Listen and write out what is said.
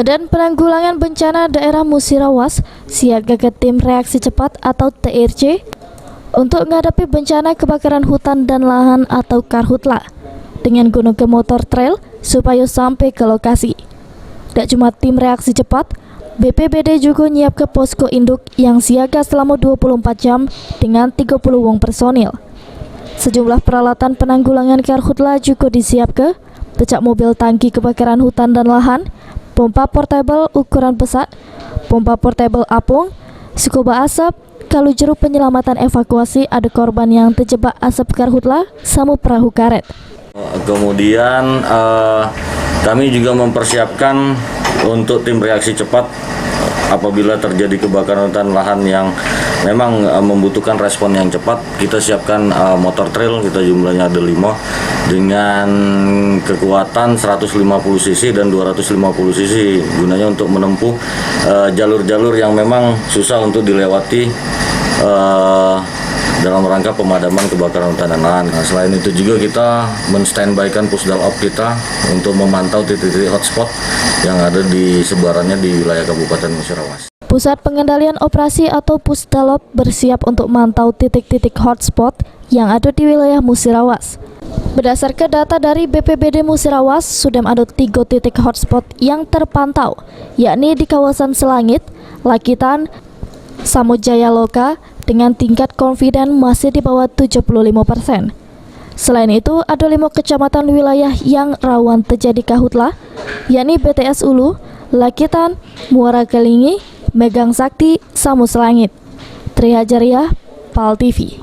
Badan Penanggulangan Bencana Daerah Musirawas siagakan tim reaksi cepat atau TRC untuk menghadapi bencana kebakaran hutan dan lahan atau karhutla dengan gunakan motor trail supaya sampai ke lokasi. Tak cuma tim reaksi cepat, BPBD juga nyiapkan posko induk yang siaga selama 24 jam dengan 30 wong personil. Sejumlah peralatan penanggulangan karhutla juga disiapkan, becak mobil tangki kebakaran hutan dan lahan, pompa portable ukuran besar, pompa portable apung, scuba asap, kalau jeruk penyelamatan evakuasi ada korban yang terjebak asap karhutla, sama perahu karet. Kemudian kami juga mempersiapkan untuk tim reaksi cepat apabila terjadi kebakaran hutan lahan yang memang membutuhkan respon yang cepat. Kita siapkan motor trail, kita jumlahnya ada 5 dengan kekuatan 150 cc dan 250 cc, gunanya untuk menempuh jalur-jalur yang memang susah untuk dilewati dalam rangka pemadaman kebakaran hutan dan lahan. Nah, selain itu juga kita men-standby-kan pusdalop kita untuk memantau titik-titik hotspot yang ada di sebarannya di wilayah Kabupaten Musirawas. Pusat Pengendalian Operasi atau Pusdalop bersiap untuk mantau titik-titik hotspot yang ada di wilayah Musirawas. Berdasarkan data dari BPBD Musirawas, sudah ada 3 titik hotspot yang terpantau, yakni di kawasan Selangit, Lakitan, Samojaya Loka dengan tingkat confident masih di bawah 75%. Selain itu, ada 5 kecamatan wilayah yang rawan terjadi karhutla, yakni BTS Ulu, Lakitan, Muara Kelingi, Megang Sakti, Samu Selangit. Tri Hajariah, PAL TV.